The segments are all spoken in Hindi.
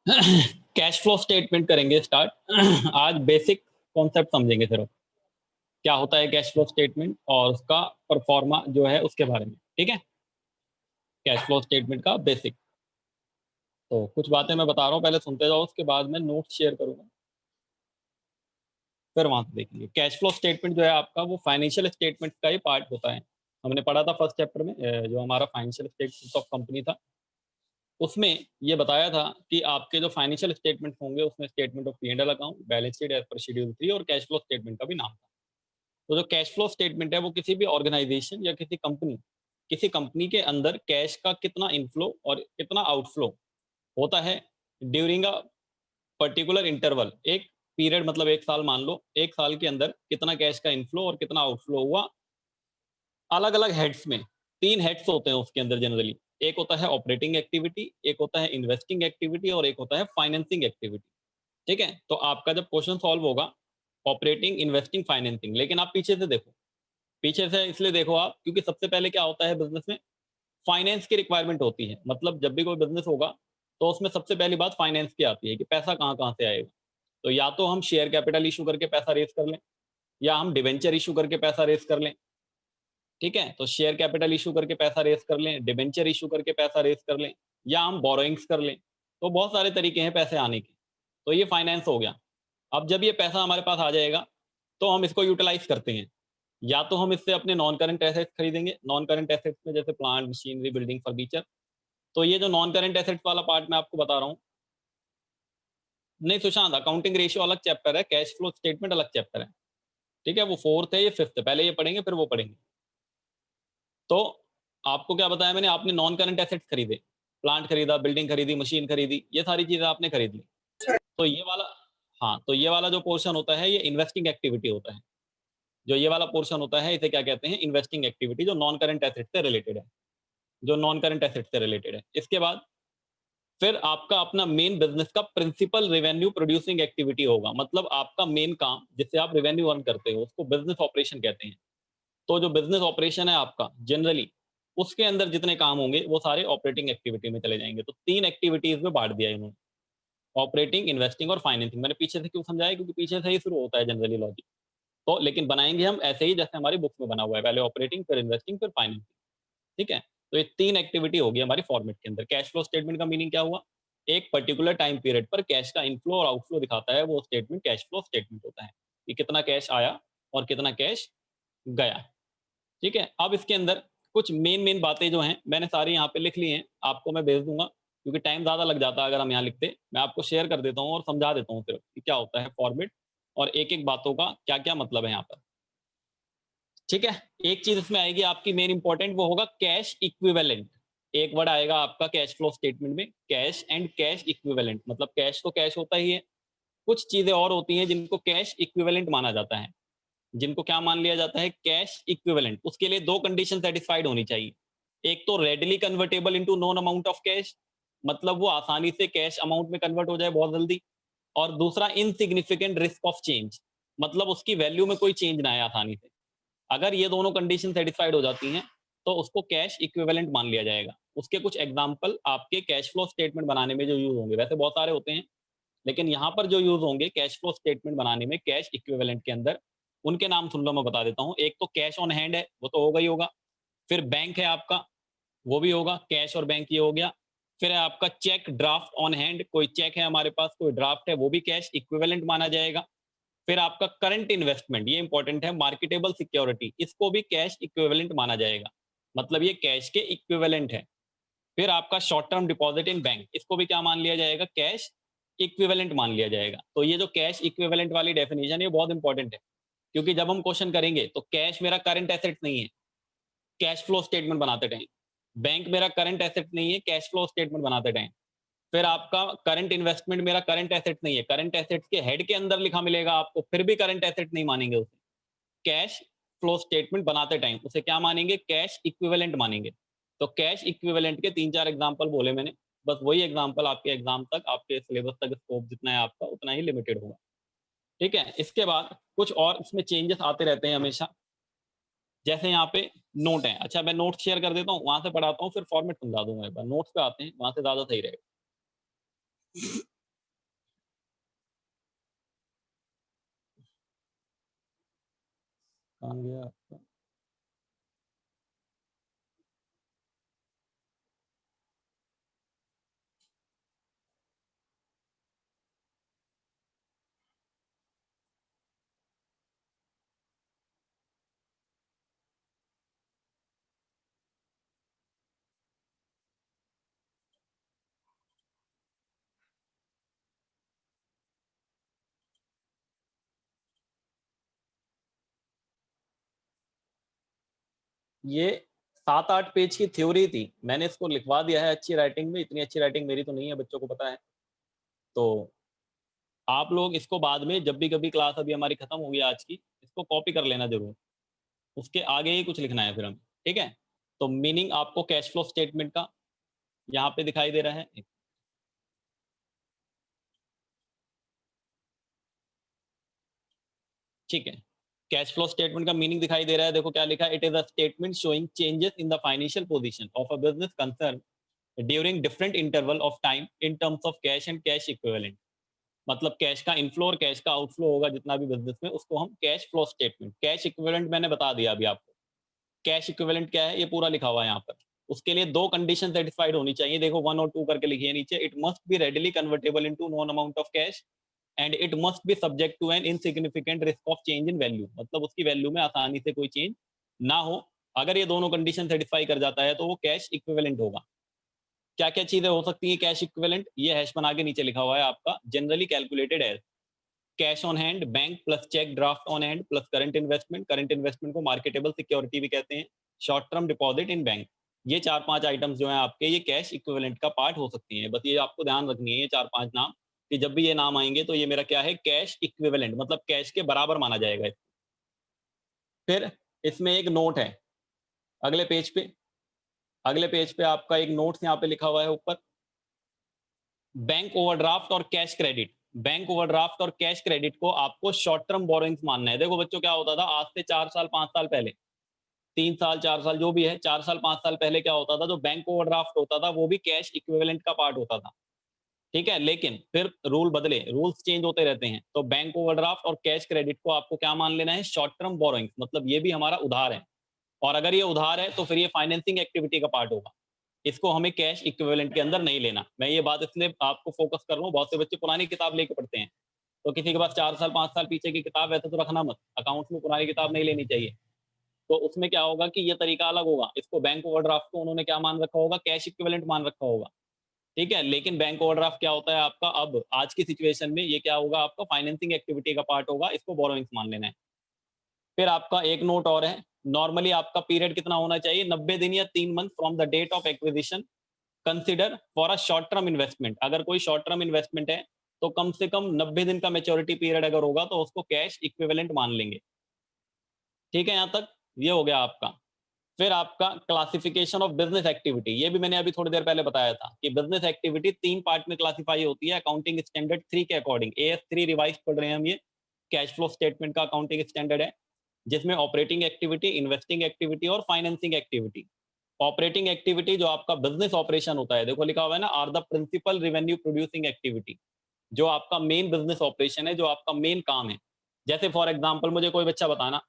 कैश फ्लो स्टेटमेंट करेंगे स्टार्ट। आज बेसिक कॉन्सेप्ट समझेंगे सिर्फ, क्या होता है कैश फ्लो स्टेटमेंट और उसका परफॉर्मा जो है उसके बारे में। ठीक है, कैश फ्लो स्टेटमेंट का बेसिक। तो कुछ बातें मैं बता रहा हूँ, पहले सुनते जाओ, उसके बाद मैं नोट शेयर करूंगा, फिर वहां से देखेंगे। कैश फ्लो स्टेटमेंट जो है आपका, वो फाइनेंशियल स्टेटमेंट का ही पार्ट होता है। हमने पढ़ा था फर्स्ट चैप्टर में, जो हमारा फाइनेंशियल स्टेटमेंट ऑफ कंपनी था, उसमें ये बताया था कि आपके जो फाइनेंशियल स्टेटमेंट होंगे उसमें statement of P&L account, balance sheet as per schedule 3 और कैश फ्लो स्टेटमेंट का भी नाम था। तो जो कैश फ्लो स्टेटमेंट है वो किसी भी ऑर्गेनाइजेशन या किसी कंपनी के अंदर कैश का कितना इनफ्लो और कितना आउटफ्लो होता है ड्यूरिंग अ पर्टिकुलर इंटरवल, एक पीरियड, मतलब एक साल मान लो, एक साल के अंदर कितना कैश का इनफ्लो और कितना आउटफ्लो हुआ, अलग अलग हेड्स में। तीन हेड्स होते हैं उसके अंदर जनरली। एक होता है ऑपरेटिंग एक्टिविटी, एक होता है इन्वेस्टिंग एक्टिविटी और एक होता है फाइनेंसिंग एक्टिविटी। ठीक है, तो आपका जब क्वेश्चन सॉल्व होगा ऑपरेटिंग, इन्वेस्टिंग, फाइनेंसिंग, लेकिन आप पीछे से देखो। पीछे से इसलिए देखो आप, क्योंकि सबसे पहले क्या होता है बिजनेस में, फाइनेंस की रिक्वायरमेंट होती है। मतलब जब भी कोई बिजनेस होगा तो उसमें सबसे पहली बात फाइनेंस की आती है कि पैसा कहाँ कहाँ से आएगा। तो या तो हम शेयर कैपिटल इशू करके पैसा रेस कर लें, या हम डिवेंचर इशू करके पैसा रेस कर लें। ठीक है, तो शेयर कैपिटल इशू करके पैसा रेस कर लें, डिवेंचर इशू करके पैसा रेस कर लें, या हम बोरोइंग्स कर लें। तो बहुत सारे तरीके हैं पैसे आने के। तो ये फाइनेंस हो गया। अब जब ये पैसा हमारे पास आ जाएगा तो हम इसको यूटिलाइज करते हैं। या तो हम इससे अपने नॉन करंट एसेट्स खरीदेंगे। नॉन करंट एसेट्स में जैसे प्लांट, मशीनरी, बिल्डिंग, फर्नीचर। तो ये जो नॉन करंट एसेट्स वाला पार्ट मैं आपको बता रहा हूँ, नहीं सुशांत, अकाउंटिंग रेशियो अलग चैप्टर है, कैश फ्लो स्टेटमेंट अलग चैप्टर है। ठीक है, वो फोर्थ है, ये फिफ्थ है, पहले ये पढ़ेंगे फिर वो पढ़ेंगे। तो आपको क्या बताया मैंने, आपने नॉन करंट एसेट्स खरीदे, प्लांट खरीदा, बिल्डिंग खरीदी, मशीन खरीदी, ये सारी चीजें आपने खरीद ली। तो ये वाला, हाँ, तो ये वाला जो पोर्शन होता है ये इन्वेस्टिंग एक्टिविटी होता है। जो ये वाला पोर्शन होता है इसे क्या कहते हैं, इन्वेस्टिंग एक्टिविटी, जो नॉन करंट एसेट से रिलेटेड है, जो नॉन करंट एसेट से रिलेटेड है। इसके बाद फिर आपका अपना मेन बिजनेस का प्रिंसिपल रेवेन्यू प्रोड्यूसिंग एक्टिविटी होगा। मतलब आपका मेन काम जिससे आप रेवेन्यू अर्न करते हो उसको बिजनेस ऑपरेशन कहते हैं। तो जो बिजनेस ऑपरेशन है आपका जनरली, उसके अंदर जितने काम होंगे वो सारे ऑपरेटिंग एक्टिविटी में चले जाएंगे। तो तीन एक्टिविटीज में बांट दिया इन्होंने, ऑपरेटिंग, इन्वेस्टिंग और फाइनेंसिंग। मैंने पीछे से क्यों समझाया, क्योंकि पीछे से ही शुरू होता है जनरली लॉजिक। तो लेकिन बनाएंगे हम ऐसे ही जैसे हमारी बुक्स में बना हुआ है, पहले ऑपरेटिंग, फिर इन्वेस्टिंग, फिर फाइनेंसिंग। ठीक है, तो ये तीन एक्टिविटी होगी हमारी फॉर्मेट के अंदर। कैश फ्लो स्टेटमेंट का मीनिंग क्या हुआ, एक पर्टिकुलर टाइम पीरियड पर कैश का इनफ्लो और आउटफ्लो दिखाता है, वो स्टेटमेंट कैश फ्लो स्टेटमेंट होता है, कि कितना कैश आया और कितना कैश गया। ठीक है, अब इसके अंदर कुछ मेन मेन बातें जो हैं मैंने सारी यहाँ पे लिख ली हैं, आपको मैं भेज दूंगा, क्योंकि टाइम ज्यादा लग जाता है अगर हम यहाँ लिखते। मैं आपको शेयर कर देता हूँ और समझा देता हूँ सिर्फ कि क्या होता है फॉर्मेट और एक एक बातों का क्या क्या मतलब है यहाँ पर। ठीक है, एक चीज इसमें आएगी आपकी मेन इंपॉर्टेंट, वो होगा कैश इक्विवेलेंट। एक वर्ड आएगा आपका कैश फ्लो स्टेटमेंट में, कैश एंड कैश इक्विवेलेंट। मतलब कैश तो कैश होता ही है, कुछ चीजें और होती हैं जिनको कैश इक्विवेलेंट माना जाता है। जिनको क्या मान लिया जाता है, कैश इक्विवेलेंट। उसके लिए दो कंडीशन सेटिस्फाइड होनी चाहिए। एक तो readily convertible into known amount of cash, मतलब वो आसानी से कैश अमाउंट में कन्वर्ट हो जाए बहुत जल्दी। और दूसरा इनसिग्निफिकेंट रिस्क ऑफ चेंज, मतलब उसकी वैल्यू में कोई चेंज ना आए आसानी से। अगर ये दोनों कंडीशन सेटिस्फाइड हो जाती हैं तो उसको कैश इक्विवेलेंट मान लिया जाएगा। उसके कुछ एग्जांपल आपके कैश फ्लो स्टेटमेंट बनाने में जो यूज होंगे, वैसे बहुत सारे होते हैं, लेकिन यहाँ पर जो यूज होंगे कैश फ्लो स्टेटमेंट बनाने में कैश इक्विवेलेंट के अंदर, उनके नाम सुन लो, मैं बता देता हूँ। एक तो कैश ऑन हैंड है, वो तो होगा ही होगा। फिर बैंक है आपका, वो भी होगा, कैश और बैंक ये हो गया। फिर है आपका चेक ड्राफ्ट ऑन हैंड, कोई चेक है हमारे पास, कोई ड्राफ्ट है, वो भी कैश इक्विवेलेंट माना जाएगा। फिर आपका करंट इन्वेस्टमेंट, ये इंपॉर्टेंट है, मार्केटेबल सिक्योरिटी, इसको भी कैश इक्विवेलेंट माना जाएगा, मतलब ये कैश के इक्विवेलेंट है। फिर आपका short term deposit in bank, इसको भी क्या मान लिया जाएगा, कैश इक्विवेलेंट मान लिया जाएगा। तो ये जो कैश इक्विवेलेंट वाली डेफिनेशन है, ये बहुत इंपॉर्टेंट है, क्योंकि जब हम क्वेश्चन करेंगे तो कैश मेरा करंट एसेट नहीं है कैश फ्लो स्टेटमेंट बनाते टाइम, बैंक मेरा करंट एसेट नहीं है कैश फ्लो स्टेटमेंट बनाते टाइम। फिर आपका करंट इन्वेस्टमेंट मेरा करंट एसेट नहीं है, करंट एसेट्स के हेड के अंदर लिखा मिलेगा आपको, फिर भी करंट एसेट नहीं मानेंगे उसे कैश फ्लो स्टेटमेंट बनाते टाइम। उसे क्या मानेंगे, कैश इक्विवेलेंट मानेंगे। तो कैश इक्विवेलेंट के तीन चार एग्जांपल बोले मैंने, बस वही एग्जांपल आपके एग्जाम तक, आपके सिलेबस तक स्कोप जितना है आपका उतना ही लिमिटेड होगा। ठीक है, इसके बाद कुछ और इसमें चेंजेस आते रहते हैं हमेशा। जैसे यहाँ पे नोट है, अच्छा मैं नोट शेयर कर देता हूँ, वहां से पढ़ाता हूँ, फिर फॉर्मेट समझा दूंगा। एक बार नोट्स पे आते हैं, वहां से ज्यादा सही रहेगा। कहाँ गया आपका? ये 7-8 पेज की थ्योरी थी, मैंने इसको लिखवा दिया है अच्छी राइटिंग में, इतनी अच्छी राइटिंग मेरी तो नहीं है, बच्चों को पता है। तो आप लोग इसको बाद में जब भी कभी क्लास अभी हमारी खत्म होगी आज की, इसको कॉपी कर लेना ज़रूर। उसके आगे ही कुछ लिखना है फिर हमें, ठीक है? तो मीनिंग आपको कैश फ्लो स्टेटमेंट का यहाँ पे दिखाई दे रहा है। ठीक है, कैश फ्लो स्टेटमेंट का मीनिंग दिखाई दे रहा है, देखो क्या लिखा है, it is a statement showing changes in the financial position of a business concern during different interval of time in terms of cash and cash equivalent. मतलब कैश का इनफ्लो और कैश का आउटफ्लो होगा जितना भी बिज़नेस में, उसको हम cash flow statement, cash equivalent मैंने बता दिया अभी आपको। कैश इक्विवेलेंट क्या है, ये पूरा लिखा हुआ है यहाँ पर। उसके लिए 2 कंडीशन सैटिस्फाइड होनी चाहिए, देखो 1 और 2 करके लिखिए नीचे। It must be readily convertible into known amount of cash and it must be subject to an insignificant risk of change in value. मतलब उसकी वैल्यू में आसानी से कोई चेंज ना हो। अगर ये दोनों कंडीशन सेटिस्फाई कर जाता है तो वो कैश इक्विवेलेंट होगा। क्या-क्या चीज़ें हो सकती हैं कैश इक्विवेलेंट? ये हैश बना के नीचे लिखा हुआ है आपका, generally calculated as cash on hand, bank plus cheque draft on hand plus current investment को मार्केटेबल सिक्योरिटी भी कहते हैं, short term deposit in bank. ये 4-5 आइटम्स जो हैं आपके, ये कैश इक्विवेलेंट का पार्ट हो सकती हैं। बस ये आपको ध्यान रखनी है ये 4-5 नाम, कि जब भी ये नाम आएँगे तो ये मेरा क्या है, कैश इक्विवेलेंट, मतलब कैश के बराबर माना जाएगा। फिर इसमें एक नोट है, अगले पेज पे, आपका एक नोट्स यहाँ पे लिखा हुआ है ऊपर, बैंक ओवरड्राफ्ट और कैश क्रेडिट। बैंक ओवरड्राफ्ट और कैश क्रेडिट को आपको शॉर्ट टर्म बोरोइंग्स मानना है। देखो बच्चों क्या होता था आज से 4 साल 5 साल पहले, 3 साल 4 साल जो भी है, 4 साल 5 साल पहले क्या होता था, जो बैंक ओवरड्राफ्ट होता था वो भी कैश इक्विवेलेंट का पार्ट होता था। ठीक है? लेकिन फिर रूल बदले, रूल्स चेंज होते रहते हैं। तो बैंक ओवरड्राफ्ट और कैश क्रेडिट को आपको क्या मान लेना है, शॉर्ट टर्म बोरोइंग्स, मतलब ये भी हमारा उधार है। और अगर ये उधार है तो फिर ये फाइनेंसिंग एक्टिविटी का पार्ट होगा। इसको हमें कैश इक्विवेलेंट के अंदर नहीं लेना। मैं ये बात इसलिए आपको फोकस कर रहा हूँ, बहुत से बच्चे पुरानी किताब लेके पढ़ते हैं। तो किसी के पास 4 साल 5 साल पीछे की किताब वैसे तो रखना मत, अकाउंट्स में पुरानी किताब नहीं लेनी चाहिए। तो उसमें क्या होगा कि ये तरीका अलग होगा, इसको बैंक ओवरड्राफ्ट को उन्होंने क्या मान रखा होगा, कैश इक्विवेलेंट मान रखा होगा। ठीक है? लेकिन बैंक ओवरड्राफ्ट क्या होता है आपका, अब आज की सिचुएशन में ये क्या होगा, आपका फाइनेंसिंग एक्टिविटी का पार्ट होगा, इसको बोरोइंग्स मान लेना है। फिर आपका एक नोट और है, नॉर्मली आपका पीरियड कितना होना चाहिए, 90 दिन या 3 month from the date of acquisition consider for a short term investment. अगर कोई शॉर्ट टर्म इन्वेस्टमेंट है तो कम से कम 90 दिन का मैच्योरिटी पीरियड अगर होगा तो उसको कैश इक्विवेलेंट मान लेंगे। ठीक है, यहाँ तक ये हो गया आपका। फिर आपका क्लासिफिकेशन ऑफ बिजनेस एक्टिविटी, ये भी मैंने अभी थोड़ी देर पहले बताया था कि बिजनेस एक्टिविटी 3 पार्ट में क्लासिफाई होती है अकाउंटिंग स्टैंडर्ड 3 के अकॉर्डिंग। AS3 रिवाइज पढ़ रहे हैं हम, ये कैश फ्लो स्टेटमेंट का अकाउंटिंग स्टैंडर्ड है, जिसमें ऑपरेटिंग एक्टिविटी, इन्वेस्टिंग एक्टिविटी और फाइनेंसिंग एक्टिविटी। ऑपरेटिंग एक्टिविटी जो आपका बिजनेस ऑपरेशन होता है, देखो लिखा हुआ है ना, are the principal revenue producing activity. जो आपका मेन बिजनेस ऑपरेशन है, जो आपका मेन काम है। जैसे फॉर एग्जांपल मुझे कोई बच्चा बताना,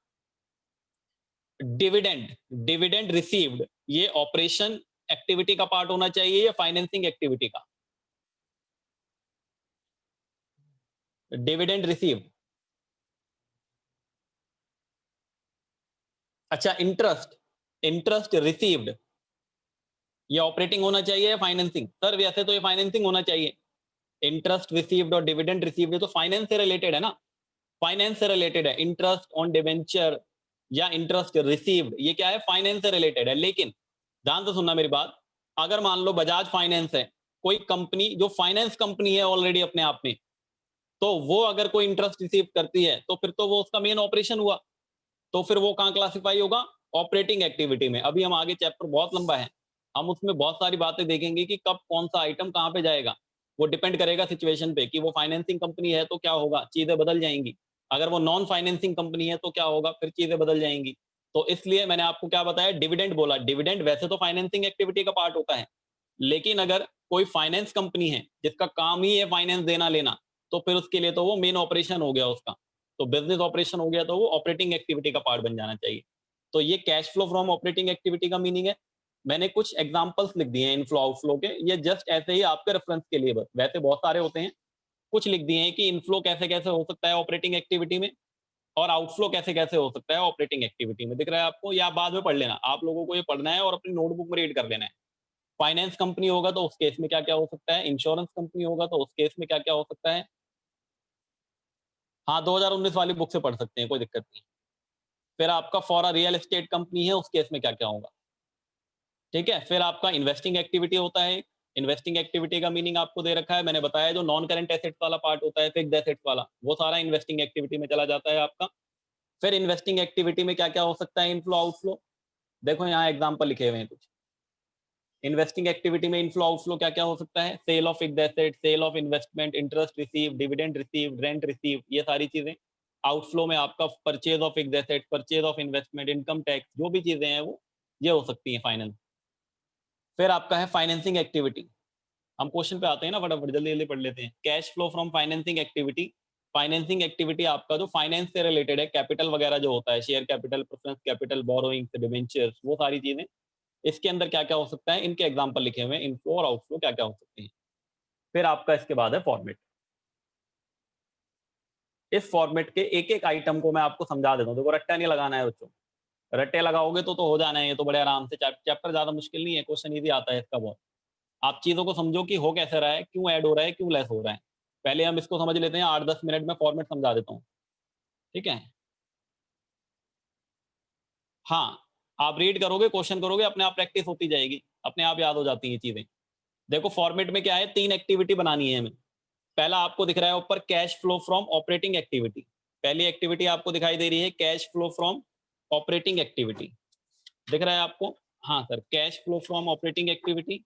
डिविडेंड, डिविडेंड रिसीव्ड, ये ऑपरेशन एक्टिविटी का पार्ट होना चाहिए या फाइनेंसिंग एक्टिविटी का? डिविडेंड रिसीव्ड, अच्छा इंटरेस्ट, इंटरेस्ट रिसीव्ड, ये ऑपरेटिंग होना चाहिए या फाइनेंसिंग? सर वैसे तो ये फाइनेंसिंग होना चाहिए। इंटरेस्ट रिसीव्ड और डिविडेंड रिसीव्ड, ये तो फाइनेंस से रिलेटेड है ना, फाइनेंस से रिलेटेड है। इंटरेस्ट ऑन डिवेंचर या इंटरेस्ट रिसीव्ड, ये क्या है, फाइनेंस से रिलेटेड है। लेकिन ध्यान से सुनना मेरी बात, अगर मान लो बजाज फाइनेंस है, कोई कंपनी जो फाइनेंस कंपनी है ऑलरेडी अपने आप में, तो वो अगर कोई इंटरेस्ट रिसीव करती है तो फिर तो वो उसका मेन ऑपरेशन हुआ। तो फिर वो कहाँ क्लासिफाई होगा, ऑपरेटिंग एक्टिविटी में। अभी हम आगे, चैप्टर बहुत लंबा है, हम उसमें बहुत सारी बातें देखेंगे कि कब कौन सा आइटम कहाँ पे जाएगा। वो डिपेंड करेगा सिचुएशन पे कि वो फाइनेंसिंग कंपनी है तो क्या होगा, चीजें बदल जाएंगी। अगर वो नॉन फाइनेंसिंग कंपनी है तो क्या होगा, फिर चीजें बदल जाएंगी। तो इसलिए मैंने आपको क्या बताया, डिविडेंड बोला। डिविडेंड वैसे तो फाइनेंसिंग एक्टिविटी का पार्ट होता है, लेकिन अगर कोई फाइनेंस कंपनी है जिसका काम ही है फाइनेंस देना लेना, तो फिर उसके लिए तो वो मेन ऑपरेशन हो गया उसका। तो बिजनेस ऑपरेशन हो गया तो वो ऑपरेटिंग एक्टिविटी का पार्ट बन जाना चाहिए। तो ये cash flow from operating activity का मीनिंग है। मैंने कुछ एग्जांपल्स लिख दिए हैं इनफ्लो आउटफ्लो के, ये जस्ट ऐसे ही आपके रेफरेंस के लिए बस, वैसे बहुत सारे होते हैं, कुछ लिख दिए हैं कि इनफ्लो कैसे कैसे हो सकता है ऑपरेटिंग एक्टिविटी में और आउटफ्लो कैसे कैसे हो सकता है ऑपरेटिंग एक्टिविटी में। दिख रहा है आपको, या आप बाद में पढ़ लेना, आप लोगों को ये पढ़ना है और अपनी नोटबुक में रीड कर लेना है। फाइनेंस कंपनी होगा तो उस केस में क्या क्या हो सकता है, इंश्योरेंस कंपनी होगा तो उस केस में क्या क्या हो सकता है। हाँ, 2019 वाली बुक से पढ़ सकते हैं, कोई दिक्कत नहीं। फिर आपका for a real estate company है, उस केस में क्या क्या होगा। ठीक है, फिर आपका इन्वेस्टिंग एक्टिविटी होता है। इन्वेस्टिंग एक्टिविटी का मीनिंग आपको दे रखा है, मैंने बताया जो नॉन करंट एसेट्स वाला पार्ट होता है, फिक्स्ड एसेट्स वाला, वो सारा इन्वेस्टिंग एक्टिविटी में चला जाता है आपका। फिर इन्वेस्टिंग एक्टिविटी में क्या क्या हो सकता है, इनफ्लो आउटफ्लो। देखो यहाँ एग्जांपल लिखे हुए हैं कुछ। इन्वेस्टिंग एक्टिविटी में इनफ्लो आउटफ्लो क्या क्या हो सकता है, sale of fixed asset, sale of investment, interest receive, dividend receive, rent receive, ये सारी चीजें। आउटफ्लो में आपका purchase of fixed asset, purchase of investment, income tax, जो भी चीजें हैं वो ये हो सकती है फाइनेंस। फिर आपका है फाइनेंसिंग एक्टिविटी। हम क्वेश्चन पे आते हैं ना, फटाफट जल्दी जल्दी पढ़ लेते हैं। Cash flow from financing activity. Financing activity आपका जो फाइनेंस से रिलेटेड है, कैपिटल वगैरह जो होता है, share capital, preference capital, borrowing, debentures, वो सारी चीजें। इसके अंदर क्या क्या हो सकता है, इनके एग्जांपल लिखे हुए हैं, इनफ्लो और आउटफ्लो क्या क्या हो सकते हैं। फिर आपका इसके बाद है फॉर्मेट। इस फॉर्मेट के एक एक आइटम को मैं आपको समझा देता हूँ। देखो रट्टा नहीं लगाना है बच्चों, रट्टे लगाओगे तो हो जाना है, ये तो बड़े आराम से। चैप्टर ज्यादा मुश्किल नहीं है, क्वेश्चन इजी आता है इसका बहुत। आप चीजों को समझो कि हो कैसे रहा है, क्यों ऐड हो रहा है, क्यों लेस हो रहा है। पहले हम इसको समझ लेते हैं, 8-10 मिनट में फॉर्मेट समझा देता हूँ। ठीक है, हाँ, आप रीड करोगे, क्वेश्चन करोगे, अपने आप प्रैक्टिस होती जाएगी, अपने आप याद हो जाती है चीजें। देखो फॉर्मेट में क्या है, 3 एक्टिविटी बनानी है हमें। पहला आपको दिख रहा है ऊपर, cash flow from operating activity. पहली एक्टिविटी आपको दिखाई दे रही है, cash flow from operating activity. दिख रहा है आपको। हाँ sir, cash flow from operating activity.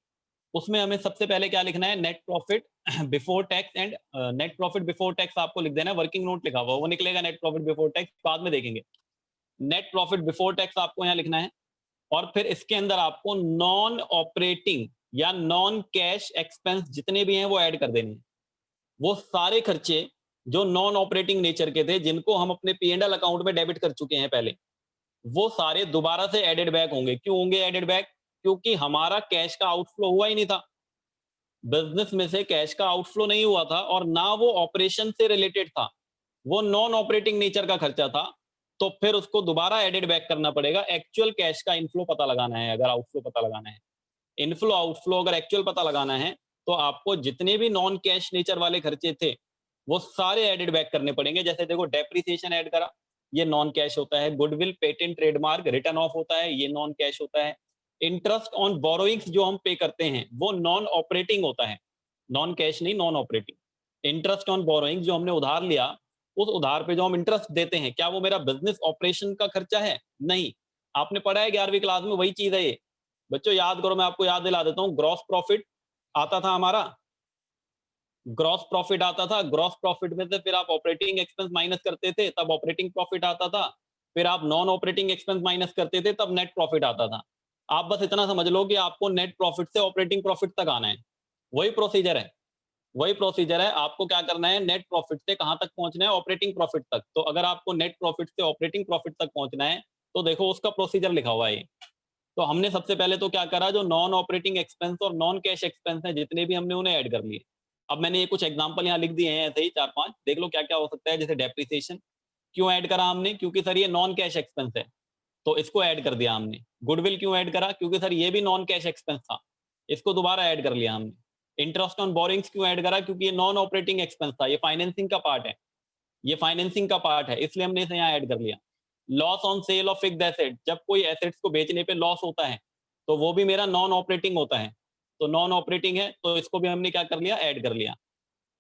उसमें हमें सबसे पहले क्या लिखना है, net profit before tax and net profit before tax आपको लिख देना है। वर्किंग नोट लिखा हुआ वो निकलेगा, नेट प्रॉफिट बिफोर टैक्स बाद में देखेंगे। नेट प्रॉफिट बिफोर टैक्स आपको यहाँ लिखना है। और फिर इसके अंदर आपको नॉन ऑपरेटिंग या नॉन कैश एक्सपेंस जितने भी हैं वो ऐड कर देने हैं। वो सारे खर्चे जो नॉन ऑपरेटिंग नेचर के थे, जिनको हम अपने P&L अकाउंट में डेबिट कर चुके हैं पहले, वो सारे दोबारा से एडेड बैक होंगे। क्यों होंगे एडेड बैक, क्योंकि हमारा कैश का आउटफ्लो हुआ ही नहीं था, बिजनेस में से कैश का आउटफ्लो नहीं हुआ था, और ना वो ऑपरेशन से रिलेटेड था, वो नॉन ऑपरेटिंग नेचर का खर्चा था। तो फिर उसको दोबारा एडेड बैक करना पड़ेगा। एक्चुअल कैश का इनफ्लो पता लगाना है, अगर आउटफ्लो पता लगाना है, इनफ्लो आउटफ्लो अगर एक्चुअल पता लगाना है, तो आपको जितने भी नॉन कैश नेचर वाले खर्चे थे वो सारे एडेड बैक करने पड़ेंगे। जैसे देखो डेप्रिसिएशन ऐड करा, ये नॉन कैश होता है। Goodwill, patent, trademark return of होता है, ये नॉन कैश होता है। इंटरेस्ट ऑन बोरोइंग्स जो हम पे करते हैं वो नॉन ऑपरेटिंग होता है, नॉन कैश नहीं, non operating. Interest on borrowings जो हमने उधार लिया, उस उधार पे जो हम इंटरेस्ट देते हैं, क्या वो मेरा बिजनेस ऑपरेशन का खर्चा है? नहीं। आपने पढ़ा है 11वीं क्लास में, वही चीज है ये। बच्चों याद करो, मैं आपको याद दिला देता हूँ। ग्रॉस प्रॉफिट आता था हमारा, ग्रॉस प्रॉफिट आता था। ग्रॉस प्रॉफिट में से फिर आप ऑपरेटिंग एक्सपेंस माइनस करते थे, तब ऑपरेटिंग प्रॉफिट आता था। फिर आप नॉन ऑपरेटिंग एक्सपेंस माइनस करते थे, तब नेट प्रॉफिट आता था। आप बस इतना समझ लो कि आपको नेट प्रॉफिट से ऑपरेटिंग प्रॉफिट तक आना है। वही प्रोसीजर है, वही प्रोसीजर है। आपको क्या करना है, नेट प्रॉफिट से कहां तक पहुंचना है, ऑपरेटिंग प्रॉफिट तक। तो अगर आपको नेट प्रॉफिट से ऑपरेटिंग प्रॉफिट तक पहुंचना है, तो देखो उसका प्रोसीजर लिखा हुआ है। तो हमने सबसे पहले तो क्या करा, जो नॉन ऑपरेटिंग एक्सपेंस और नॉन कैश एक्सपेंस हैं जितने भी, हमने उन्हें ऐड कर लिए। अब मैंने ये कुछ एग्जांपल यहाँ लिख दिए हैं, ऐसे ही 4-5 देख लो क्या क्या हो सकता है। जैसे डेप्रिसिएशन, क्यों ऐड करा हमने, क्योंकि सर ये नॉन कैश एक्सपेंस है, तो इसको ऐड कर दिया हमने। गुडविल क्यों ऐड करा, क्योंकि सर ये भी नॉन कैश एक्सपेंस था, इसको दोबारा ऐड कर लिया हमने। इंटरेस्ट ऑन बोरिंग्स क्यों ऐड करा, क्योंकि ये नॉन ऑपरेटिंग एक्सपेंस था, ये फाइनेंसिंग का पार्ट है, ये फाइनेंसिंग का पार्ट है, इसलिए हमने इसे यहाँ ऐड कर लिया। Loss on sale of fixed asset, जब कोई एसेट्स को बेचने पे लॉस होता है, तो वो भी मेरा नॉन ऑपरेटिंग होता है, तो नॉन ऑपरेटिंग है, तो इसको भी हमने क्या कर लिया, ऐड कर लिया।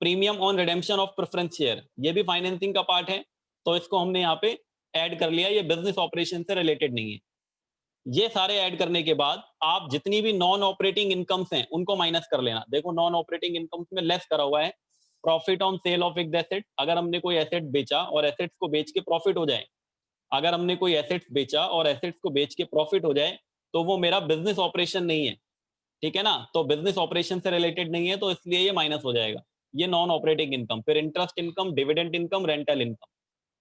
Premium on redemption of preference share, ये भी फाइनेंसिंग का पार्ट है, तो इसको हमने यहाँ पे ऐड कर लिया, ये बिजनेस ऑपरेशन से रिलेटेड नहीं है। ये सारे ऐड करने के बाद आप जितनी भी नॉन ऑपरेटिंग इनकम्स हैं उनको माइनस कर लेना। देखो नॉन ऑपरेटिंग इनकम्स में लेस करा हुआ है, profit on sale of fixed asset. अगर हमने कोई एसेट बेचा और एसेट्स को बेच के प्रॉफिट हो जाए, अगर हमने कोई एसेट्स बेचा और एसेट्स को बेच के प्रॉफिट हो जाए, तो वो मेरा बिजनेस ऑपरेशन नहीं है। ठीक है ना, तो बिजनेस ऑपरेशन से रिलेटेड नहीं है, तो इसलिए ये माइनस हो जाएगा। ये नॉन ऑपरेटिंग इनकम। फिर interest income, dividend income, rental income,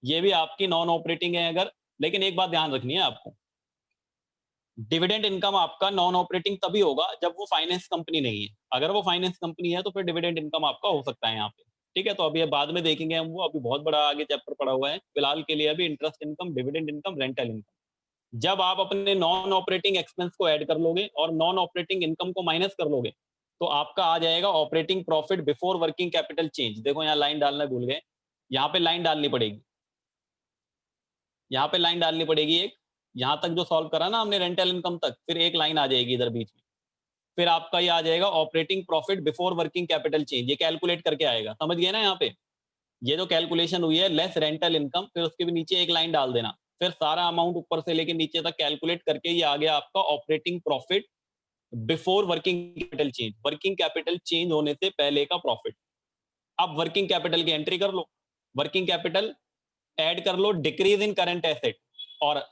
ये भी आपकी नॉन ऑपरेटिंग है अगर, लेकिन एक बात ध्यान रखनी है आपको, डिविडेंड इनकम आपका नॉन ऑपरेटिंग तभी होगा जब वो फाइनेंस कंपनी नहीं है। अगर वो फाइनेंस कंपनी है तो फिर डिविडेंड इनकम आपका हो सकता है यहाँ पे। ठीक है, तो अभी बाद में देखेंगे हम, वो अभी बहुत बड़ा आगे चैप्टर पड़ा हुआ है। फिलहाल के लिए अभी interest income, dividend income, rental income. जब आप अपने नॉन ऑपरेटिंग एक्सपेंस को ऐड कर लोगे और नॉन ऑपरेटिंग इनकम को माइनस कर लोगे, तो आपका आ जाएगा operating profit before working capital change. देखो यहाँ लाइन डालना भूल गए, यहाँ पे लाइन डालनी पड़ेगी, यहाँ पे लाइन डालनी पड़ेगी एक। यहाँ तक जो सॉल्व करा ना हमने रेंटल इनकम तक, फिर एक लाइन आ जाएगी इधर बीच में, फिर आपका ये आ जाएगा operating profit before working capital change. ये कैलकुलेट करके आएगा, समझ गए ना? यहाँ पे ये जो कैलकुलेशन हुई है लेस रेंटल इनकम, फिर उसके भी नीचे एक लाइन डाल देना, फिर सारा अमाउंट ऊपर से लेके नीचे तक कैलकुलेट करके ये आ गया आपका operating profit before working capital change. Working capital change होने से पहले का प्रॉफिट। अब वर्किंग कैपिटल की एंट्री कर लो, वर्किंग कैपिटल ऐड कर लो डिक्रीज इन करंट एसेट और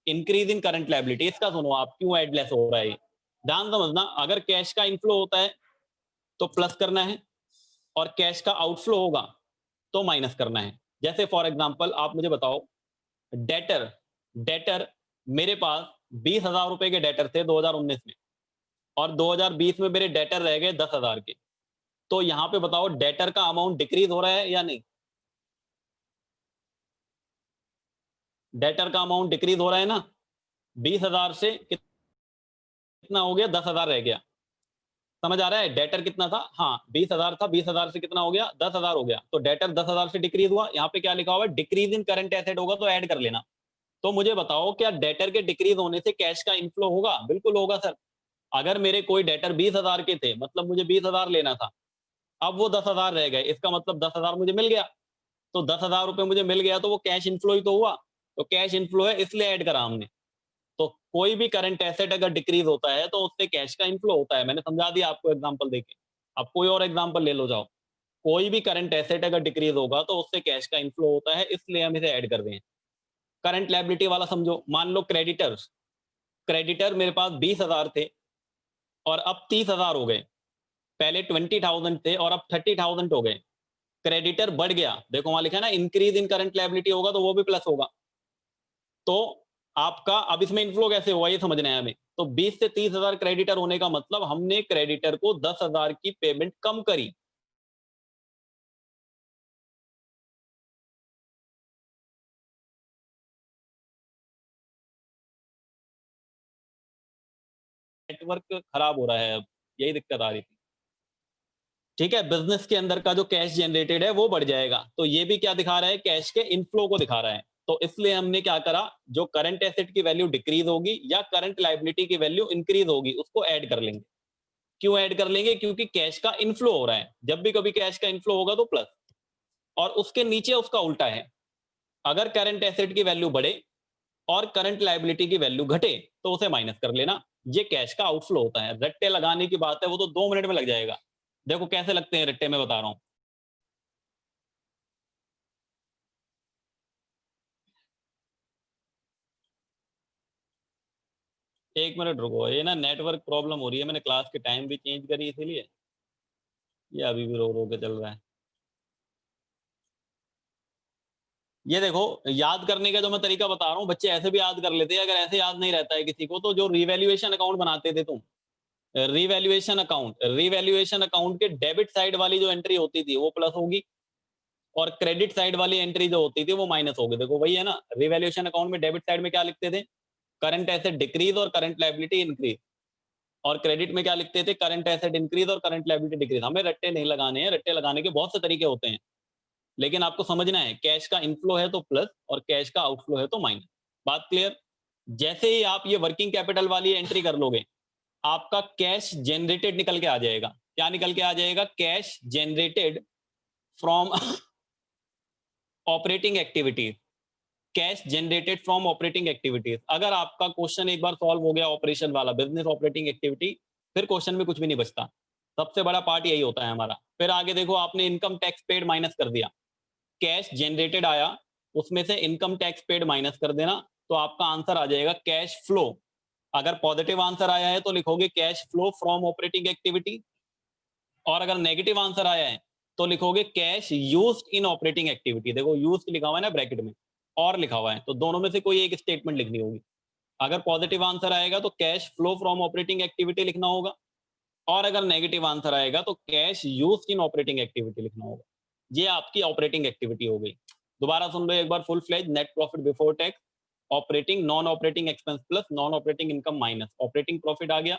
इंक्रीज इन करंट लायबिलिटी। इसका सुनो आप क्यों ऐड लेस हो रहा है, ध्यान समझना। अगर कैश का इनफ्लो होता है तो प्लस करना है, और कैश का आउटफ्लो होगा तो माइनस करना है। जैसे फॉर एग्जांपल आप मुझे बताओ, डेटर डेटर मेरे पास 20,000 रुपए के डेटर थे 2019 में, और 2020 में मेरे डेटर रह गए 10,000 के। तो यहां पे बताओ डेटर का अमाउंट डिक्रीज हो रहा है या नहीं? डेटर का अमाउंट डिक्रीज हो रहा है ना, 20,000 से कितना हो गया, 10,000 रह गया। समझ आ रहा है? डेटर कितना था, हाँ 20,000 था, 20,000 से कितना हो गया, 10,000 हो गया। तो डेटर 10,000 से डिक्रीज हुआ, यहाँ पे क्या लिखा हुआ है, डिक्रीज इन करंट एसेट होगा तो ऐड कर लेना। तो मुझे बताओ क्या डेटर के डिक्रीज होने से कैश का इनफ्लो होगा? बिल्कुल होगा सर। अगर मेरे कोई डेटर 20,000 के थे, मतलब मुझे 20,000 लेना था, अब वो 10,000 रह गए, इसका मतलब 10,000 मुझे मिल गया। तो 10,000 रुपए मुझे मिल गया तो वो कैश इनफ्लो ही तो हुआ। तो कैश इनफ्लो है इसलिए ऐड करा हमने। तो कोई भी करंट एसेट अगर डिक्रीज होता है तो उससे कैश का इनफ्लो होता है। मैंने समझा दिया आपको एग्जांपल देके। अब कोई और एग्जांपल ले लो जाओ। कोई भी करंट एसेट अगर डिक्रीज होगा तो उससे कैश का इनफ्लो होता है, इसलिए हम इसे ऐड कर रहे हैं। करंट लायबिलिटी वाला समझो, मान लो क्रेडिटर्स, क्रेडिटर मेरे पास 20,000 थे और अब 30,000 हो गए। पहले 20,000 थे और अब 30,000 हो गए। क्रेडिटर बढ़ गया, देखो वहां लिखा है ना इंक्रीज इन करंट लायबिलिटी होगा तो वो भी प्लस होगा। तो आपका अब इसमें इनफ्लो कैसे हुआ ये समझना है हमें। तो 20 से 30,000 क्रेडिटर होने का मतलब हमने क्रेडिटर को 10,000 की पेमेंट कम करी। नेटवर्क खराब हो रहा है, अब यही दिक्कत आ रही थी। ठीक है, बिजनेस के अंदर का जो कैश जनरेटेड है वो बढ़ जाएगा। तो ये भी क्या दिखा रहा है, कैश के इनफ्लो को दिखा रहा है। तो इसलिए हमने क्या करा, जो करंट एसेट की वैल्यू डिक्रीज होगी या करंट लायबिलिटी की वैल्यू इंक्रीज होगी उसको ऐड कर लेंगे। क्यों ऐड कर लेंगे? क्योंकि कैश का इनफ्लो हो रहा है। जब भी कभी कैश का इनफ्लो होगा तो प्लस, और उसके नीचे उसका उल्टा है। अगर करंट एसेट की वैल्यू बढ़े और करंट लायबिलिटी की वैल्यू घटे तो उसे माइनस कर लेना। ये कैश का आउटफ्लो होता है। रट्टे लगाने की बात है, वो तो 2 मिनट में लग जाएगा। देखो कैसे लगते हैं रट्टे, में बता रहा हूं। 1 मिनट रुको, ये ना नेटवर्क प्रॉब्लम हो रही है। मैंने क्लास के टाइम भी चेंज करी इसीलिए ये अभी भी रो रो के चल रहा है। ये देखो, याद करने का जो मैं तरीका बता रहा हूँ, बच्चे ऐसे भी याद कर लेते हैं। अगर ऐसे याद नहीं रहता है किसी को, तो जो रिवैल्यूएशन अकाउंट बनाते थे तुम, रिवैल्यूएशन अकाउंट के डेबिट साइड वाली जो एंट्री होती थी वो प्लस होगी, और क्रेडिट साइड वाली एंट्री जो होती थी वो माइनस होगी। देखो वही है ना, रिवैल्यूएशन अकाउंट में डेबिट साइड में क्या लिखते थे, करंट एसेट डिक्रीज और करंट लायबिलिटी इंक्रीज, और क्रेडिट में क्या लिखते थे, करंट एसेट इंक्रीज और करंट लायबिलिटी डिक्रीज। हमें रट्टे नहीं लगाने हैं, रट्टे लगाने के बहुत से तरीके होते हैं, लेकिन आपको समझना है कैश का इनफ्लो है तो प्लस और कैश का आउटफ्लो है तो माइनस। बात क्लियर? जैसे ही आप ये वर्किंग कैपिटल वाली एंट्री कर लोगे, आपका कैश जनरेटेड निकल के आ जाएगा। क्या निकल के आ जाएगा? Cash generated from operating activities. Cash generated from operating activities. अगर आपका क्वेश्चन एक बार सॉल्व हो गया ऑपरेशन वाला, बिजनेस ऑपरेटिंग एक्टिविटी, फिर क्वेश्चन में कुछ भी नहीं बचता। सबसे बड़ा पार्ट यही होता है हमारा। फिर आगे देखो, आपने इनकम टैक्स पेड माइनस कर दिया, कैश जनरेटेड आया, उसमें से इनकम टैक्स पेड माइनस कर देना, तो आपका आंसर आ जाएगा कैश फ्लो। अगर पॉजिटिव आंसर आया है तो लिखोगे cash flow from operating activity, और अगर नेगेटिव आंसर आया है तो लिखोगे cash used in operating activity. देखो यूज्ड लिखा हुआ है ना ब्रैकेट में, और लिखा हुआ है, तो दोनों में से कोई एक स्टेटमेंट लिखनी होगी। अगर पॉजिटिव आंसर आएगा तो cash flow from operating activity लिखना होगा, और अगर नेगेटिव आंसर आएगा तो cash used in operating activity लिखना होगा। ये आपकी ऑपरेटिंग एक्टिविटी हो गई। दोबारा सुन लो एक बार full fledge. Net profit before tax, operating non operating expense plus non operating income minus operating profit आ गया।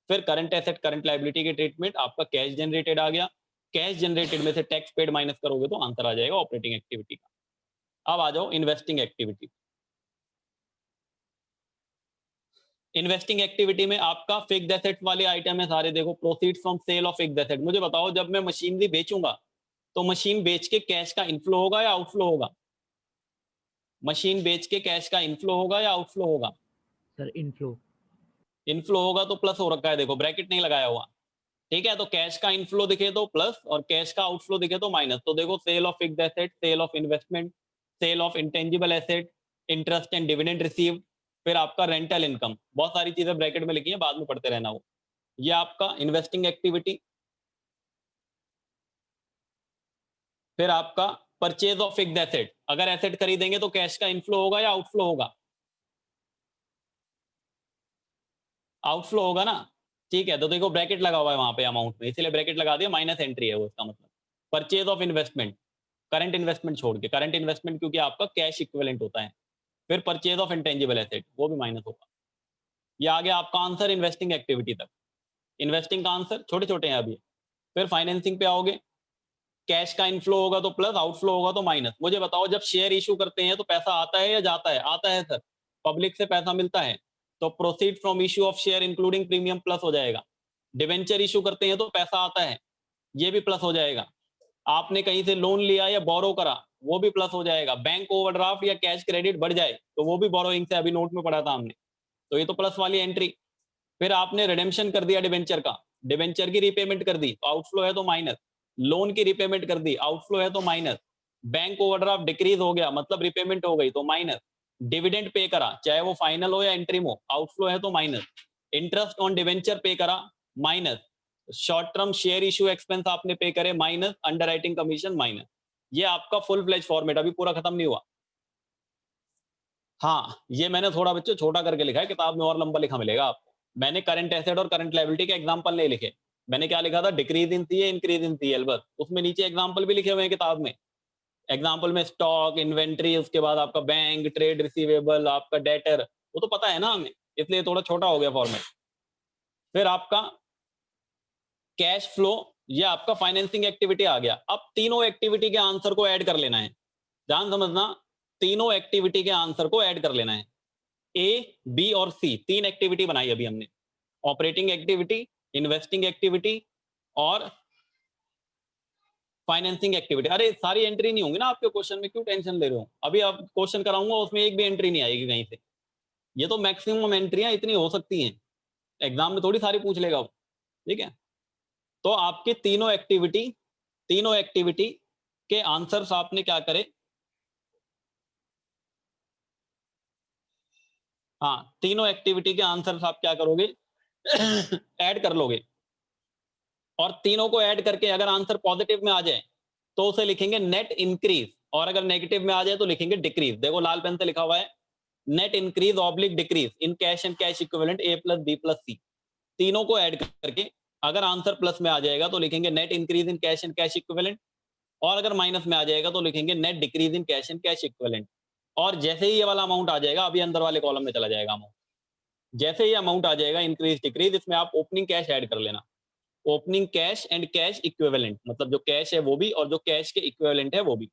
फिर करंट एसेट करंट लायबिलिटी के ट्रीटमेंट, आपका कैश जनरेटेड आ गया। कैश जनरेटेड में से टैक्स पेड माइनस करोगे तो आंसर आ जाएगा ऑपरेटिंग एक्टिविटी का। अब आ जाओ इन्वेस्टिंग एक्टिविटी। इन्वेस्टिंग एक्टिविटी में आपका फिक्स्ड एसेट वाले आइटम है सारे। देखो proceed from sale of fixed asset. मुझे बताओ जब मैं मशीनरी बेचूंगा तो मशीन बेच के कैश का इनफ्लो होगा या आउटफ्लो होगा? मशीन बेच के कैश का इनफ्लो होगा या आउटफ्लो होगा? Sir inflow. इनफ्लो होगा तो प्लस हो रखा है, देखो ब्रैकेट नहीं लगाया हुआ। ठीक है, तो कैश का इनफ्लो दिखे तो प्लस और कैश का आउटफ्लो दिखे तो माइनस। तो देखो sale of fixed asset, sale of investment, sale of intangible asset, interest and dividend receive, फिर आपका रेंटल इनकम, बहुत सारी चीजें ब्रैकेट में लिखी है, बाद में पढ़ते रहना वो। ये आपका इन्वेस्टिंग एक्टिविटी। फिर आपका परचेज ऑफ फिक्स्ड एसेट, अगर एसेट खरीदेंगे तो कैश का इनफ्लो होगा या आउटफ्लो होगा? आउटफ्लो होगा ना। ठीक है, तो देखो ब्रैकेट लगा हुआ है वहां पे अमाउंट में, इसलिए ब्रैकेट लगा दिया, माइनस एंट्री है वो, इसका मतलब। Purchase of investment, current investment छोड़ के, करंट इन्वेस्टमेंट क्योंकि आपका कैश इक्विवेलेंट होता है। फिर परचेज ऑफ इंटेंजिबल एसेट, वो भी माइनस होगा। ये आ गया आपका आंसर इन्वेस्टिंग एक्टिविटी तक। इन्वेस्टिंग का आंसर छोटे छोटे हैं अभी। फिर फाइनेंसिंग पे आओगे, कैश का इनफ्लो होगा तो प्लस, आउटफ्लो होगा तो माइनस। मुझे बताओ जब शेयर इशू करते हैं तो पैसा आता है या जाता है? आता है सर, पब्लिक से पैसा मिलता है, तो proceed from issue of share including premium plus हो जाएगा। डिवेंचर इशू करते हैं तो पैसा आता है, ये भी प्लस हो जाएगा। आपने कहीं से लोन लिया या बोरो करा, वो भी प्लस हो जाएगा। बैंक ओवरड्राफ्ट या कैश क्रेडिट बढ़ जाए तो वो भी बोरोइंग से, अभी नोट में पढ़ा था हमने, तो ये तो प्लस वाली एंट्री। फिर आपने रिडेम्पशन कर दिया डिवेंचर का, डिवेंचर की रीपेमेंट कर दी तो आउटफ्लो है तो माइनस। लोन की रीपेमेंट कर दी, आउटफ्लो है तो माइनस। बैंक ओवरड्राफ्ट डिक्रीज हो गया मतलब रीपेमेंट हो गई तो माइनस। डिविडेंड पे करा, चाहे वो फाइनल हो या इंटरिम हो, आउटफ्लो है तो माइनस। इंटरेस्ट ऑन डिवेंचर पे करा, minus. Short term share issue expense आपने पे करे, माइनस। Underwriting commission, minus. ये आपका फुल फ्लेज फॉर्मेट, अभी पूरा खत्म नहीं हुआ। हाँ, ये मैंने थोड़ा बच्चे छोटा करके लिखा है, किताब में और लंबा लिखा मिलेगा आपको। मैंने करंट एसेट और करंट लायबिलिटी के एग्जांपल नहीं लिखे। मैंने क्या लिखा था? Decrease in CA, increase in CL, बस। उसमें नीचे एग्जांपल भी लिखे हुए हैं किताब में। एग्जांपल में स्टॉक, इन्वेंट्री, उसके बाद आपका बैंक, ट्रेड रिसीवेबल, आपका डेटर, वो तो पता है ना हमें, इसलिए थोड़ा छोटा हो गया फॉर्मेट। फिर आपका कैश फ्लो, ये आपका फाइनेंसिंग एक्टिविटी आ गया। अब तीनों एक्टिविटी के आंसर को ऐड कर लेना है, ध्यान समझना। तीनों एक्टिविटी के आंसर को ऐड कर लेना है। ए, बी और सी, तीन एक्टिविटी बनाई अभी हमने। ऑपरेटिंग एक्टिविटी, इन्वेस्टिंग एक्टिविटी और फाइनेंसिंग एक्टिविटी। अरे सारी एंट्री नहीं होंगी ना आपके क्वेश्चन में, क्यों टेंशन ले रहे हो? अभी आप क्वेश्चन कराऊंगा उसमें एक भी एंट्री नहीं आएगी कहीं से। ये तो मैक्सिमम एंट्रियां इतनी हो सकती हैं, एग्जाम में थोड़ी सारी पूछ लेगा वो। ठीक है, तो आपके तीनों एक्टिविटी के आंसर्स आपने क्या करे? हाँ, तीनों एक्टिविटी के आंसर्स आप क्या करोगे? ऐड कर लोगे, और तीनों को ऐड करके अगर आंसर पॉजिटिव में आ जाए तो उसे लिखेंगे नेट इंक्रीज, और अगर नेगेटिव में आ जाए तो लिखेंगे डिक्रीज। देखो लाल पेन से लिखा हुआ है, net increase oblique decrease in cash and cash equivalent A plus B plus C. तीनों को ऐड करके अगर आंसर प्लस में आ जाएगा तो लिखेंगे net increase in cash and cash equivalent, और अगर माइनस में आ जाएगा तो लिखेंगे net decrease in cash and cash equivalent. और जैसे ही ये वाला अमाउंट आ जाएगा, अभी अंदर वाले कॉलम में चला जाएगा अमाउंट। जैसे ही अमाउंट आ जाएगा इंक्रीज डिक्रीज, इसमें आप ओपनिंग कैश ऐड कर लेना। Opening cash and cash equivalent, मतलब जो कैश है वो भी और जो कैश के इक्विवेलेंट है वो भी।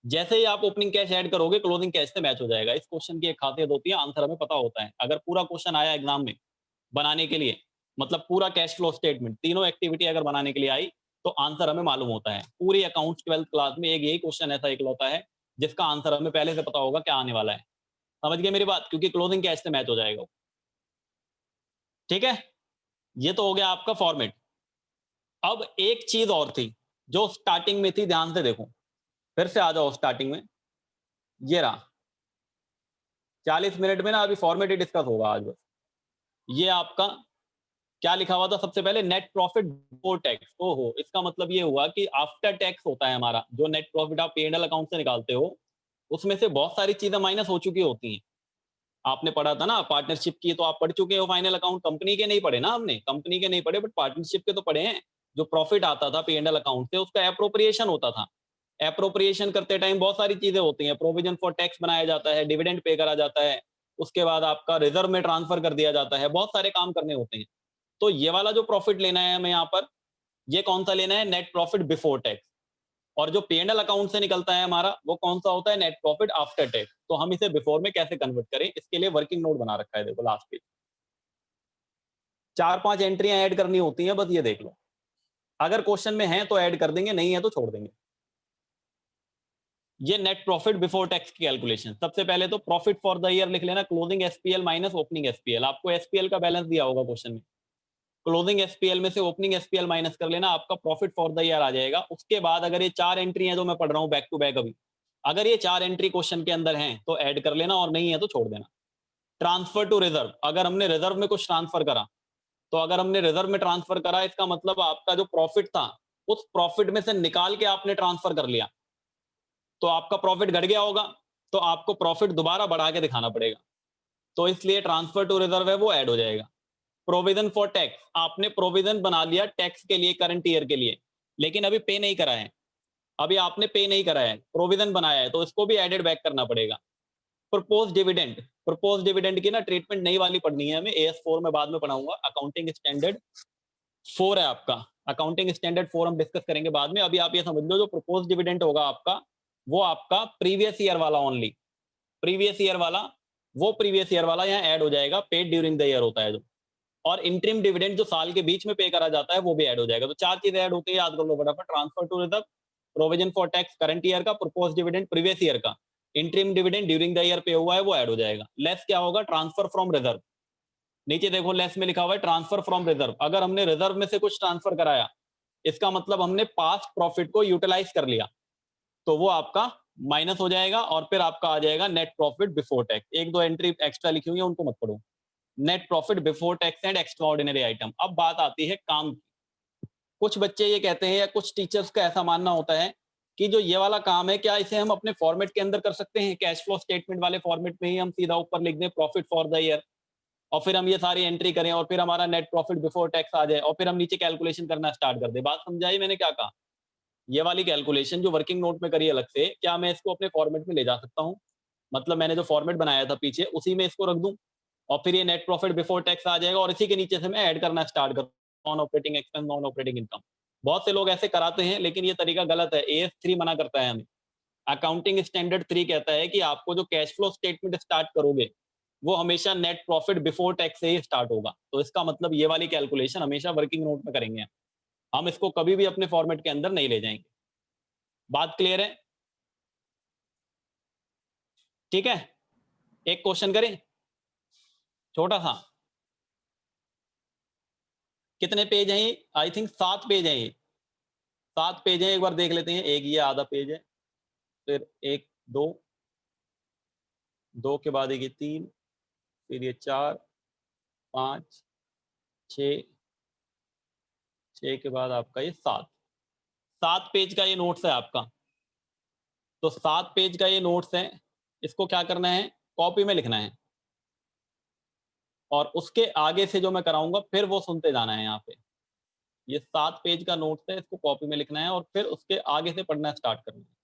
जैसे ही आप ओपनिंग कैश ऐड करोगे क्लोजिंग कैश से मैच हो जाएगा। इस क्वेश्चन की एक खासियत होती है, आंसर हमें पता होता है। अगर पूरा क्वेश्चन आया एग्जाम में बनाने के लिए, मतलब पूरा कैश फ्लो स्टेटमेंट तीनों एक्टिविटी अगर बनाने के लिए आई, तो आंसर हमें मालूम होता है। पूरी अकाउंट्स 12th क्लास में एक यही क्वेश्चन ऐसा इकलौता है जिसका आंसर हमें पहले से पता होगा क्या आने वाला है। समझ गए मेरी बात? क्योंकि क्लोजिंग कैश से मैच हो जाएगा। ठीक है, ये तो हो गया आपका फॉर्मेट। अब एक चीज और थी जो स्टार्टिंग में थी, ध्यान से देखो, फिर से आ जाओ स्टार्टिंग में। ये रहा, 40 मिनट में ना अभी फॉर्मेट ही डिस्कस होगा आज बस। ये आपका क्या लिखा हुआ था सबसे पहले? Net profit before tax. ओहो, इसका मतलब ये हुआ कि आफ्टर टैक्स होता है हमारा जो नेट प्रॉफिट आप P&L अकाउंट से निकालते हो, उसमें से बहुत सारी चीजें माइनस हो चुकी होती हैं। आपने पढ़ा था ना पार्टनरशिप की, तो आप पढ़ चुके हो फाइनल अकाउंट। कंपनी के नहीं पढ़े ना हमने, कंपनी के नहीं पढ़े, बट पार्टनरशिप के तो पढ़े हैं। जो प्रॉफिट आता था P&L अकाउंट से, उसका एप्रोप्रिएशन होता था। एप्रोप्रिएशन करते टाइम बहुत सारी चीजें होती हैं। प्रोविजन फॉर टैक्स बनाया जाता है, डिविडेंड पे करा जाता है, उसके बाद आपका रिजर्व में ट्रांसफर कर दिया जाता है, बहुत सारे काम करने होते हैं। तो ये वाला जो प्रॉफिट लेना है हमें यहाँ पर, ये कौन सा लेना है? Net profit before tax. और जो P&L अकाउंट से निकलता है हमारा, वो कौन सा होता है? Net profit after tax. तो हम इसे बिफोर में कैसे कन्वर्ट करें, इसके लिए वर्किंग नोट बना रखा है, देखो लास्ट पेज। 4-5 एंट्रियां ऐड करनी होती हैं, बस ये देख लो। अगर क्वेश्चन में है तो ऐड कर देंगे, नहीं है तो छोड़ देंगे। ये नेट प्रॉफिट बिफोर टैक्स की कैलकुलेशन। सबसे पहले तो प्रॉफिट फॉर द ईयर लिख लेना, closing SPL minus opening SPL. आपको एसपीएल का बैलेंस दिया होगा क्वेश्चन में, क्लोजिंग एसपीएल में से ओपनिंग एसपीएल माइनस कर लेना, आपका प्रॉफिट फॉर द ईयर आ जाएगा। उसके बाद अगर ये 4 एंट्री है जो मैं पढ़ रहा हूं बैक टू बैक अभी, अगर ये 4 एंट्री क्वेश्चन के अंदर हैं तो ऐड कर लेना, और नहीं है तो छोड़ देना। ट्रांसफर टू रिजर्व, अगर हमने रिजर्व में कुछ ट्रांसफर करा, तो अगर हमने रिजर्व में ट्रांसफर करा, इसका मतलब आपका जो प्रॉफिट था, उस प्रॉफिट में से निकाल के आपने ट्रांसफर कर लिया, तो आपका प्रॉफिट घट गया होगा, तो आपको प्रॉफिट दोबारा बढ़ा के दिखाना पड़ेगा। तो इसलिए ट्रांसफर टू रिजर्व है वो ऐड हो जाएगा। प्रोविजन फॉर टैक्स, आपने प्रोविजन बना लिया टैक्स के लिए करंट ईयर के लिए, लेकिन अभी पे नहीं करा है। अभी आपने पे नहीं करा है, प्रोविजन बनाया है, तो इसको भी एडेड बैक करना पड़ेगा। प्रपोज डिविडेंड, प्रपोज डिविडेंड की ना ट्रीटमेंट नई वाली पढ़नी है हमें, AS4 में बाद में पढ़ाऊंगा। अकाउंटिंग स्टैंडर्ड 4 है आपका, अकाउंटिंग स्टैंडर्ड 4 हम डिस्कस करेंगे बाद में। अभी आप ये समझ लो जो प्रपोज डिविडेंड होगा आपका, वो आपका प्रीवियस ईयर वाला ओनली, प्रीवियस ईयर वाला, वो प्रीवियस ईयर वाला यहाँ ऐड हो जाएगा, पेड ड्यूरिंग द ईयर होता है जो। और इंटरिम डिविडेंड जो साल के बीच में पे करा जाता है, वो भी ऐड हो जाएगा। तो 4 चीजें ऐड होती है, याद कर लो फटाफट। Transfer to reserve, provision for tax current year का, प्रपोज डिविडेंड प्रीवियस ईयर का, interim dividend during the year पे हुआ है वो ऐड हो जाएगा। लेस क्या होगा? Transfer from reserve. नीचे देखो लेस में लिखा हुआ है ट्रांसफर फ्रॉम रिजर्व। अगर हमने रिजर्व में से कुछ ट्रांसफर कराया, इसका मतलब हमने पास्ट प्रॉफिट को यूटिलाइज कर लिया, तो वो आपका माइनस हो जाएगा, और फिर आपका आ जाएगा नेट प्रॉफिट बिफोर टैक्स। एक दो एंट्री एक्स्ट्रा लिखी हुई है, उनको मत पढ़ो। Net profit before tax and extra ordinary item. अब बात आती है काम की। कुछ बच्चे ये कहते हैं, या कुछ टीचर्स का ऐसा मानना होता है कि जो ये वाला काम है, क्या इसे हम अपने फॉर्मेट के अंदर कर सकते हैं? कैश फ्लो स्टेटमेंट वाले फॉर्मेट में ही हम सीधा ऊपर लिख दें प्रॉफिट फॉर द ईयर, और फिर हम ये सारी एंट्री करें, और फिर हमारा नेट प्रॉफिट बिफोर टैक्स आ जाए, और फिर हम नीचे कैलकुलेशन करना स्टार्ट कर दें। बात समझाई मैंने क्या कहा? ये वाली कैलकुलेशन जो वर्किंग नोट में करी अलग से, क्या मैं इसको अपने फॉर्मेट में ले जा सकता हूँ? मतलब मैंने जो फॉर्मेट बनाया था पीछे, उसी में इसको रख दूं, और फिर ये नेट प्रॉफिट बिफोर टैक्स आ जाएगा, और इसी के नीचे से मैं ऐड करना स्टार्ट कर, non operating expense, non operating income. बहुत से लोग ऐसे कराते हैं, लेकिन ये तरीका गलत है। AS3 मना करता है हमें। अकाउंटिंग स्टैंडर्ड 3 कहता है कि आपको जो कैश फ्लो स्टेटमेंट स्टार्ट करोगे, वो हमेशा नेट प्रॉफिट बिफोर टैक्स से ही स्टार्ट होगा। तो इसका मतलब ये वाली कैलकुलेशन हमेशा वर्किंग नोट में करेंगे, हम इसको कभी भी अपने फॉर्मेट के अंदर नहीं ले जाएंगे। बात क्लियर है? ठीक है, एक क्वेश्चन करें, छोटा सा। कितने पेज हैं ये? आई थिंक 7 पेज हैं ये। 7 पेज हैं, एक बार देख लेते हैं। एक ये आधा पेज है, फिर एक, दो, दो के बाद एक ये 3, फिर ये 4, 5, 6, 6 के बाद आपका ये 7। 7 पेज का ये नोट्स है आपका। तो 7 पेज का ये नोट्स है, इसको क्या करना है? कॉपी में लिखना है, और उसके आगे से जो मैं कराऊंगा फिर वो सुनते जाना है। यहाँ पे ये 7 पेज का नोट्स है, इसको कॉपी में लिखना है, और फिर उसके आगे से पढ़ना स्टार्ट करना है।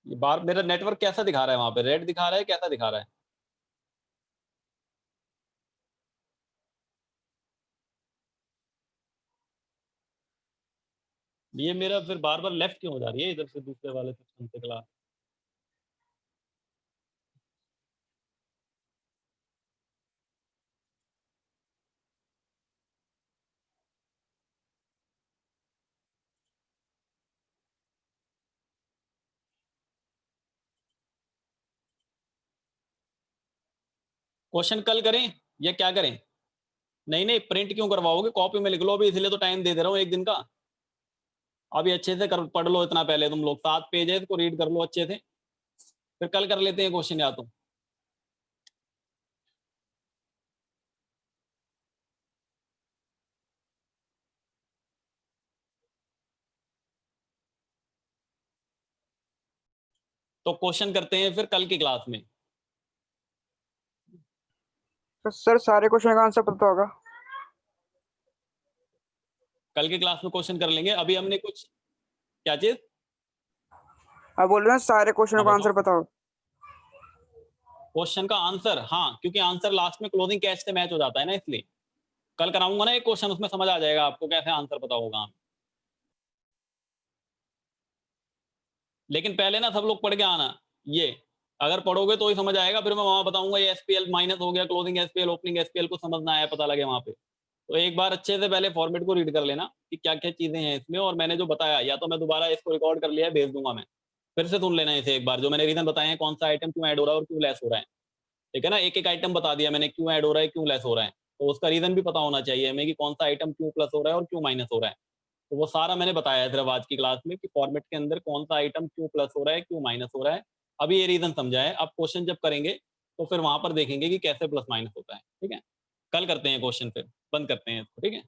ये बार मेरा नेटवर्क कैसा दिखा रहा है? वहां पे रेड दिखा रहा है, कैसा दिखा रहा है? ये मेरा फिर बार बार लेफ्ट क्यों हो जा रही है इधर से दूसरे वाले सेक्शन से क्लास? क्वेश्चन कल करें या क्या करें? नहीं नहीं, प्रिंट क्यों करवाओगे, कॉपी में लिख लो अभी, इसलिए तो टाइम दे दे रहा हूँ 1 दिन का। अभी अच्छे से कर पढ़ लो इतना, पहले तुम लोग 7 पेज है, इसको रीड कर लो अच्छे से, फिर कल कर लेते हैं क्वेश्चन या तो। तो क्वेश्चन करते हैं फिर कल की क्लास में। तो सर सारे क्वेश्चन का आंसर पता होगा? कल की क्लास में क्वेश्चन कर लेंगे, अभी हमने कुछ, क्या चीज? आप बोल रहे हैं सारे क्वेश्चन हाँ का बताओ। आंसर पता होगा? क्वेश्चन का आंसर, हाँ, क्योंकि आंसर लास्ट में क्लोजिंग कैच से मैच हो जाता है ना, इसलिए कल कराऊंगा ना एक क्वेश्चन, उसमें समझ आ जाएगा आपको कैसे आंसर पता होगा। लेकिन पहले ना सब लोग पढ़ के आना, ये अगर पढ़ोगे तो ही समझ आएगा, फिर मैं वहां बताऊंगा ये एसपीएल माइनस हो गया, क्लोजिंग एसपीएल ओपनिंग एसपीएल को समझना है, पता लगे वहां पे। तो एक बार अच्छे से पहले फॉर्मेट को रीड कर लेना कि क्या क्या चीजें हैं इसमें, और मैंने जो बताया, या तो मैं दोबारा इसको रिकॉर्ड कर लिया है, भेज दूंगा मैं, फिर से सुन लेना इसे एक बार, जो मैंने रीजन बताए हैं, कौन सा आइटम क्यों ऐड हो रहा है और क्यों लेस हो रहा है। ठीक है ना, एक एक आइटम बता दिया मैंने, क्यों ऐड हो रहा है क्यों लेस हो रहा है, तो उसका रीजन भी पता होना चाहिए हमें कि कौन सा आइटम क्यों प्लस हो रहा है और क्यों माइनस हो रहा है। तो वो सारा मैंने बताया है सिर्फ आज की क्लास में कि फॉर्मेट के अंदर कौन सा आइटम क्यों प्लस हो रहा है क्यों माइनस हो रहा है। अभी ये रीजन समझा है, अब क्वेश्चन जब करेंगे तो फिर वहां पर देखेंगे कि कैसे प्लस माइनस होता है। ठीक है, कल करते हैं क्वेश्चन, फिर बंद करते हैं इसको, ठीक है।